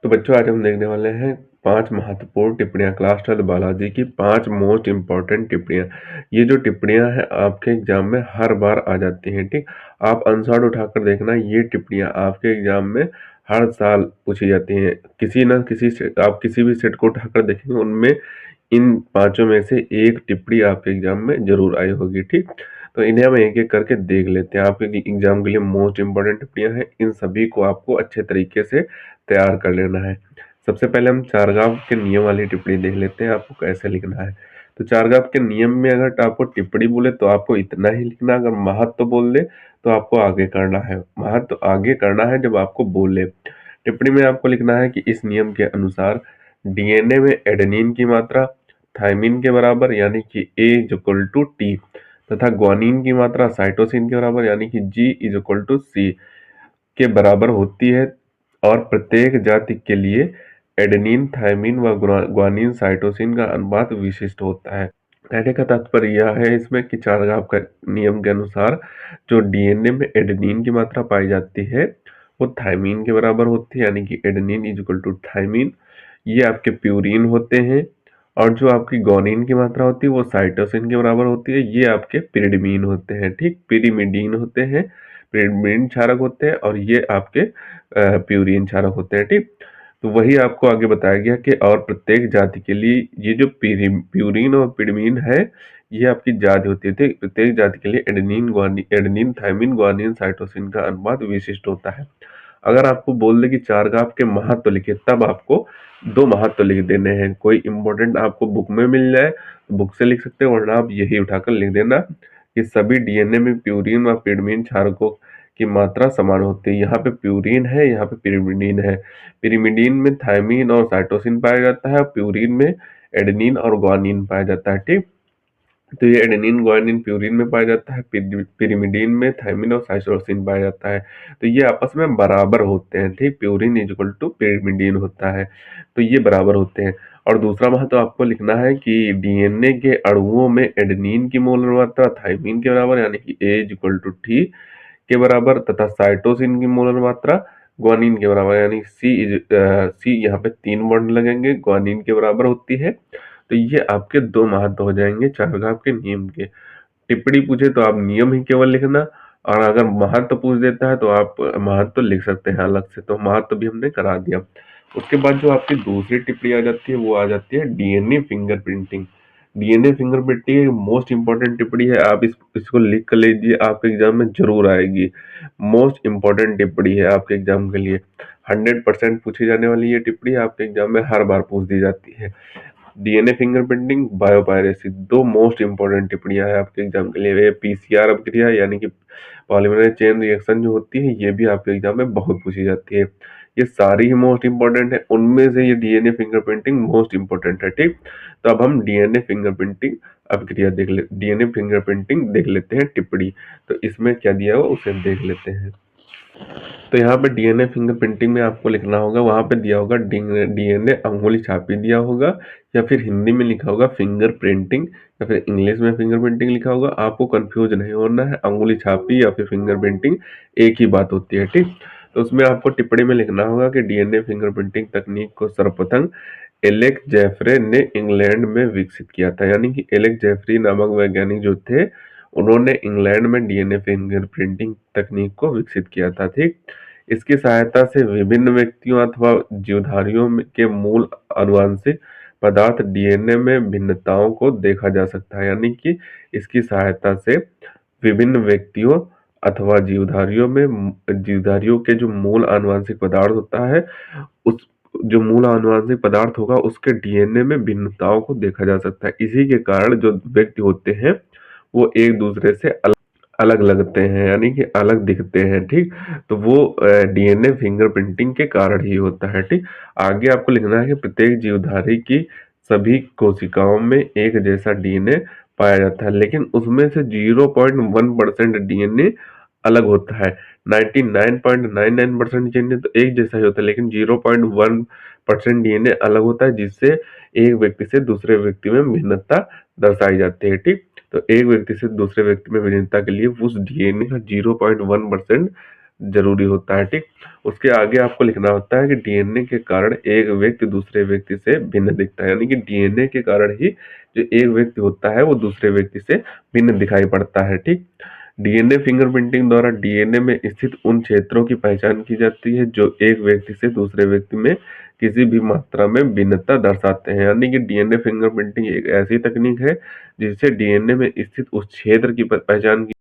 तो बच्चों आज हम देखने वाले हैं 5 महत्वपूर्ण टिप्पणियाँ क्लास 12 बायोलॉजी की 5 मोस्ट इम्पोर्टेंट टिप्पणियाँ। ये जो टिप्पणियाँ हैं आपके एग्जाम में हर बार आ जाती हैं, ठीक? आप आंसर उठाकर देखना, ये टिप्पणियाँ आपके एग्जाम में हर साल पूछी जाती हैं। किसी न किसी से आप किसी भी सेट को उठाकर देखेंगे, उनमें इन पाँचों में से एक टिप्पणी आपके एग्जाम में ज़रूर आई होगी, ठीक? तो इन्हें हम एक-एक करके देख लेते हैं। आपके एग्जाम के लिए मोस्ट इम्पोर्टेंट टिप्पणियाँ हैं, इन सभी को आपको अच्छे तरीके से तैयार कर लेना है। सबसे पहले हम चारगाँव के नियम वाली टिप्पणी देख लेते हैं, आपको कैसे लिखना है। तो चारगाँव के नियम में अगर आपको टिप्पणी बोले तो आपको इतना ही लिखना, अगर महत्व बोल दे तो आपको आगे करना है। महत्व आगे करना है जब आपको बोले। टिप्पणी में आपको लिखना है कि इस नियम के अनुसार डीएनए में एडेनिन की मात्रा थायमिन के बराबर यानी कि A=T तथा ग्वानिन की मात्रा साइटोसिन के बराबर यानी कि G=C के बराबर होती है और प्रत्येक जाति के लिए एडेनिन, थायमिन व ग्वानिन, साइटोसिन का अनुपात विशिष्ट होता है। कहने का तात्पर्य यह है इसमें कि चारगाँव का नियम के अनुसार जो डीएनए में एडेनिन की मात्रा पाई जाती है वो थायमिन के बराबर होती है यानी कि एडेनिन=थायमिन। ये आपके प्यूरिन होते हैं और जो आपकी ग्वानिन की मात्रा होती है वो साइटोसिन के बराबर होती है। ये आपके पिरिमिडीन होते हैं, ठीक? पिरिमिडीन होते हैं, पिरिमिडीन क्षारक होते हैं और ये आपके प्यूरिन क्षारक होते हैं, ठीक? तो वही आपको आगे बताया गया कि और प्रत्येक जाति के लिए ये जो प्यूरिन और पिरिमिडीन है, ये आपकी जाति होती है, ठीक? प्रत्येक जाति के लिए एडेनिन, थायमिन, ग्वानिन, साइटोसिन का अनुपात विशिष्ट होता है। अगर आपको बोल दे कि चारगाँव के महत्व लिखिए, तब आपको 2 महत्व लिख देने हैं। कोई इम्पोर्टेंट आपको बुक में मिल जाए तो बुक से लिख सकते हैं, वरना आप यही उठाकर लिख देना कि सभी डीएनए में प्यूरिन व पिरिमिडीन क्षारकों की मात्रा समान होती है। यहाँ पे प्यूरिन है, यहाँ पे पिरिमिडीन है। पिरिमिडीन में थायमिन और साइटोसिन पाया जाता है, प्यूरिन में एडेनिन और ग्वानिन पाया जाता है, ठीक? तो ये एडेनिन, ग्वानिन, प्यूरिन में पाया जाता है, पिरिमिडीन में थायमिन और साइटोसिन पाया जाता है। तो ये आपस में बराबर होते हैं, ठीक? प्यूरिन पिरिमिडीन होता है, तो ये बराबर होते हैं। और दूसरा महत्व आपको लिखना है कि डीएनए के अणुओं में एडेनिन की मोलर मात्रा थायमिन के बराबर यानी कि A=T के बराबर तथा साइटोसिन की मोलर मात्रा ग्वानिन के बराबर यानी C यहाँ पे 3 बॉन्ड लगेंगे, ग्वानिन के बराबर होती है। तो ये आपके 2 महत्व हो जाएंगे चारगाँव के नियम के। टिप्पणी पूछे तो आप नियम ही केवल लिखना, और अगर महत्व पूछ देता है तो आप महत्व लिख सकते हैं अलग से। तो महत्व भी हमने करा दिया। उसके बाद जो आपकी दूसरी टिप्पणी आ जाती है वो आ जाती है डीएनए फिंगरप्रिंटिंग। डीएनए फिंगरप्रिंटिंग एक मोस्ट इंपॉर्टेंट टिप्पणी है, आप इसको लिख कर लीजिए, आपके एग्जाम में जरूर आएगी। मोस्ट इंपॉर्टेंट टिप्पणी है आपके एग्जाम के लिए, 100% पूछी जाने वाली ये टिप्पणी आपके एग्जाम में हर बार पूछ दी जाती है। DNA fingerprinting, biopiracy, 2 most important टिप्पणियां हैं आपके एग्जाम के लिए। ये पीसीआर अभिक्रिया यानी कि पॉलीमरेज चेन रिएक्शन जो होती है, ये भी आपके एग्जाम में बहुत पूछी जाती है। ये सारी ही मोस्ट इंपॉर्टेंट है, उनमें से ये डीएनए फिंगरप्रिंटिंग मोस्ट इंपॉर्टेंट है, ठीक? तो अब हम डीएनए फिंगरप्रिंटिंग अभिक्रिया डीएनए फिंगरप्रिंटिंग देख लेते हैं टिप्पणी। तो इसमें क्या दिया हुआ उसे देख लेते हैं। तो यहाँ पे डीएनए फिंगरप्रिंटिंग में आपको लिखना होगा, वहां पे दिया होगा डीएनए अंगुली छापी दिया होगा, या फिर हिंदी में लिखा होगा फिंगर प्रिंटिंग, या फिर इंग्लिश में फिंगर प्रिंटिंग लिखा होगा। आपको कंफ्यूज नहीं होना है, अंगुली छापी या फिर फिंगर प्रिंटिंग एक ही बात होती है, ठीक? तो उसमें आपको टिप्पणी में लिखना होगा कि डीएनए फिंगरप्रिंटिंग तकनीक को सर्वप्रथम एलेक जेफरे ने इंग्लैंड में विकसित किया था। यानी कि एलेक जेफरी नामक वैज्ञानिक जो थे, उन्होंने इंग्लैंड में डीएनए फिंगरप्रिंटिंग तकनीक को विकसित किया था, ठीक? इसकी सहायता से विभिन्न व्यक्तियों अथवा जीवधारियों के मूल आनुवंशिक पदार्थ डीएनए में भिन्नताओं को देखा जा सकता है। यानी कि इसकी सहायता से विभिन्न व्यक्तियों अथवा जीवधारियों के जो मूल आनुवंशिक पदार्थ होता है, उस जो मूल आनुवंशिक पदार्थ होगा उसके डीएनए में भिन्नताओं को देखा जा सकता है। इसी के कारण जो व्यक्ति होते हैं वो एक दूसरे से अलग लगते हैं, यानी कि अलग दिखते हैं, ठीक? तो वो डीएनए फिंगरप्रिंटिंग के कारण ही होता है, ठीक? आगे आपको लिखना है कि प्रत्येक जीवधारी की सभी कोशिकाओं में एक जैसा डीएनए पाया जाता है, लेकिन उसमें से 0.1% डीएनए अलग होता है। 99.99% डीएनए तो एक जैसा ही होता है, लेकिन 0.1% डीएनए अलग होता है, जिससे एक व्यक्ति से दूसरे व्यक्ति में भिन्नता दर्शाई जाती है, ठीक? तो एक व्यक्ति से दूसरे व्यक्ति में भिन्नता के लिए उस डीएनए का 0.1% ज़रूरी होता है, ठीक? उसके आगे आपको लिखना होता है कि डीएनए के कारण एक व्यक्ति दूसरे व्यक्ति से भिन्न दिखता है, यानी कि डीएनए के कारण ही जो एक व्यक्ति होता है वो दूसरे व्यक्ति से भिन्न दिखाई पड़ता है, ठीक? डीएनए फिंगरप्रिंटिंग द्वारा डीएनए में स्थित उन क्षेत्रों की पहचान की जाती है जो एक व्यक्ति से दूसरे व्यक्ति में किसी भी मात्रा में भिन्नता दर्शाते हैं, यानी कि डीएनए फिंगरप्रिंटिंग एक ऐसी तकनीक है जिससे डीएनए में स्थित उस क्षेत्र की पहचान की